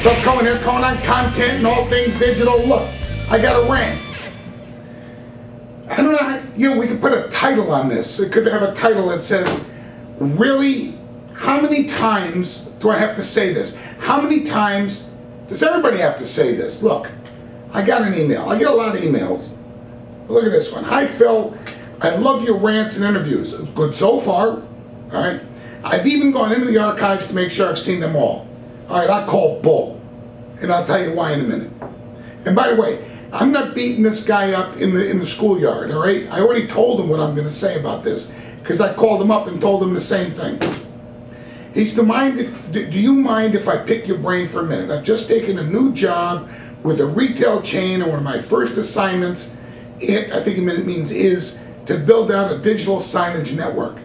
So Cohen here, Cohen on content and all things digital. Look, I got a rant. I don't know how, we could put a title on this. It could have a title that says, really, how many times do I have to say this? How many times does everybody have to say this? Look, I got an email. I get a lot of emails. Look at this one. Hi Phil, I love your rants and interviews. It's good so far. All right. I've even gone into the archives to make sure I've seen them all. All right, I call bull, and I'll tell you why in a minute. And by the way, I'm not beating this guy up in the schoolyard. All right, I already told him what I'm going to say about this because I called him up and told him the same thing. He said, do you mind if I pick your brain for a minute? I've just taken a new job with a retail chain, and one of my first assignments, I think it means is, to build out a digital signage network.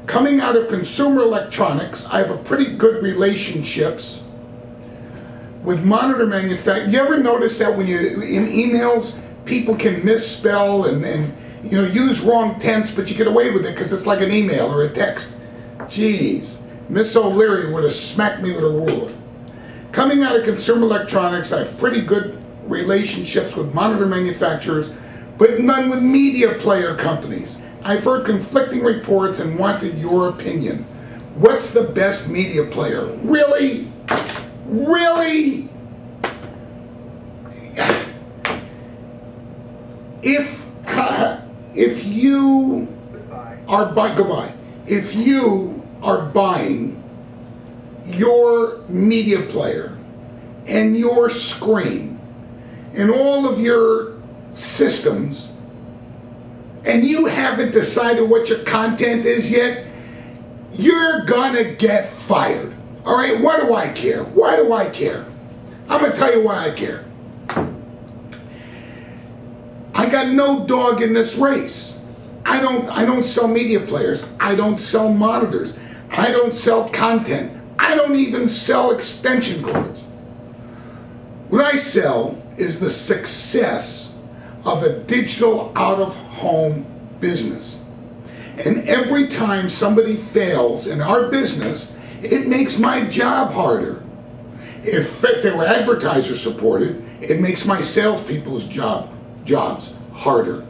Coming out of consumer electronics, I have a pretty good relationships with monitor manufacturers. You ever notice that when you in emails, people can misspell and use wrong tense, but you get away with it because it's like an email or a text. Jeez, Miss O'Leary would have smacked me with a ruler. Coming out of consumer electronics, I have pretty good relationships with monitor manufacturers, but none with media player companies. I've heard conflicting reports and wanted your opinion. What's the best media player? Really? Really? If you are if you are buying your media player and your screen and all of your systems, and you haven't decided what your content is yet, you're gonna get fired. All right, why do I care? Why do I care? I'm gonna tell you why I care. I got no dog in this race. I don't sell media players. I don't sell monitors. I don't sell content. I don't even sell extension cords. What I sell is the success of a digital out-of-home business. And every time somebody fails in our business, it makes my job harder. If they were advertiser supported, it makes my salespeople's jobs harder.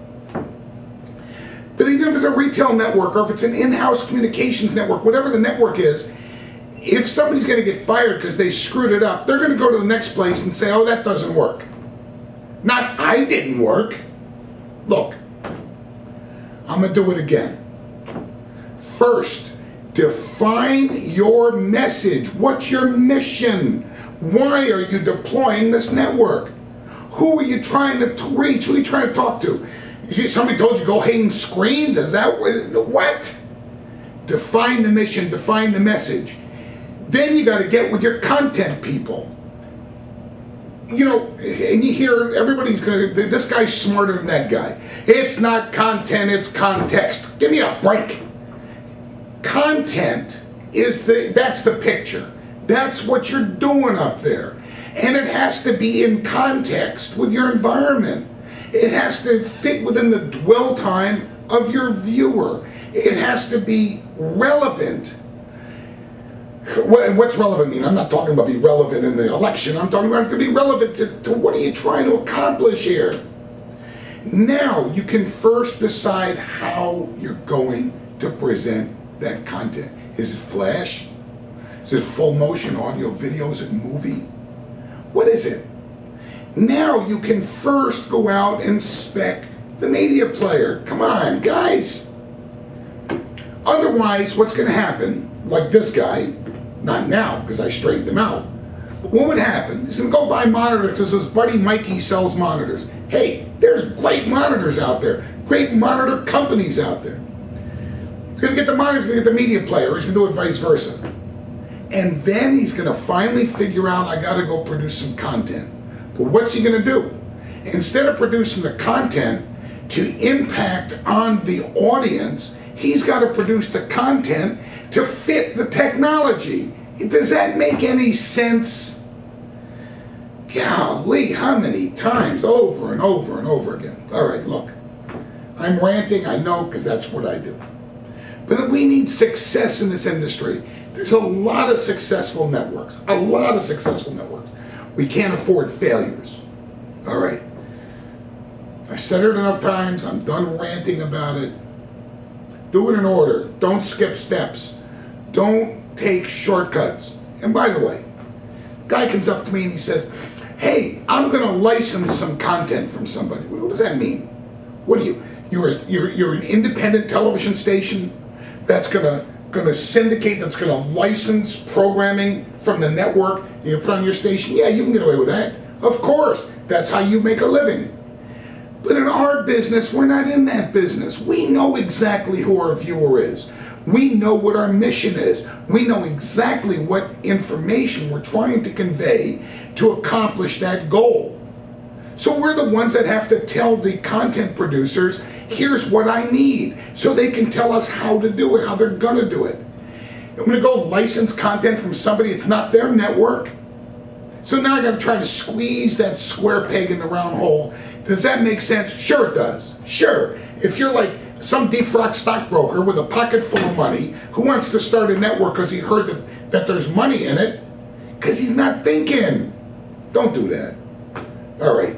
But even if it's a retail network or if it's an in-house communications network, whatever the network is, if somebody's going to get fired because they screwed it up, they're going to go to the next place and say, oh, that doesn't work. Not, I didn't work. Look, I'm going to do it again. First, define your message. What's your mission? Why are you deploying this network? Who are you trying to reach? Who are you trying to talk to? Somebody told you go hang screens? Is that what? Define the mission, define the message. Then you got to get with your content people. And you hear everybody's going to, this guy's smarter than that guy. It's not content, it's context. Give me a break. Content is that's the picture. That's what you're doing up there. And it has to be in context with your environment. It has to fit within the dwell time of your viewer. It has to be relevant. What's relevant mean? I'm not talking about be relevant in the election. I'm talking about it's going to be relevant to what are you trying to accomplish here. Now you can first decide how you're going to present that content. Is it flash? Is it full motion audio, video? Is it movie? What is it? Now you can first go out and spec the media player. Come on, guys. Otherwise, what's going to happen, like this guy, not now because I straightened him out, but what would happen? He's going to go buy monitors because his buddy Mikey sells monitors. Hey, there's great monitors out there, great monitor companies out there. He's going to get the monitors, he's going to get the media player, or he's going to do it vice versa. And then he's going to finally figure out, I got to go produce some content. But what's he going to do? Instead of producing the content to impact on the audience, he's got to produce the content to fit the technology. Does that make any sense? Golly, how many times over and over and over again? All right, look, I'm ranting, I know, because that's what I do. But we need success in this industry. There's a lot of successful networks, a lot of successful networks. We can't afford failures. All right. I said it enough times. I'm done ranting about it. Do it in order. Don't skip steps. Don't take shortcuts. And by the way, guy comes up to me and he says, hey, I'm going to license some content from somebody. What does that mean? What are you? You're an independent television station that's gonna syndicate, that's gonna license programming from the network you put on your station? Yeah, you can get away with that. Of course, that's how you make a living. But in our business, we're not in that business. We know exactly who our viewer is. We know what our mission is. We know exactly what information we're trying to convey to accomplish that goal. So we're the ones that have to tell the content producers, here's what I need, so they can tell us how to do it, how they're gonna do it. I'm gonna go license content from somebody, it's not their network. So now I gotta try to squeeze that square peg in the round hole. Does that make sense? Sure it does. Sure. If you're like some defrocked stockbroker with a pocket full of money who wants to start a network because he heard that there's money in it, because he's not thinking. Don't do that. All right.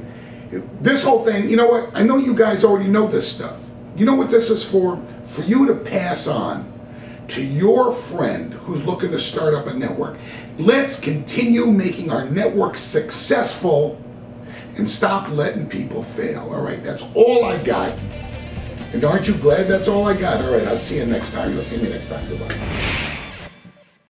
This whole thing, you know what? I know you guys already know this stuff. You know what this is for? For you to pass on to your friend who's looking to start up a network. Let's continue making our network successful and stop letting people fail. All right, that's all I got. And aren't you glad that's all I got? All right, I'll see you next time. You'll see me next time. Goodbye.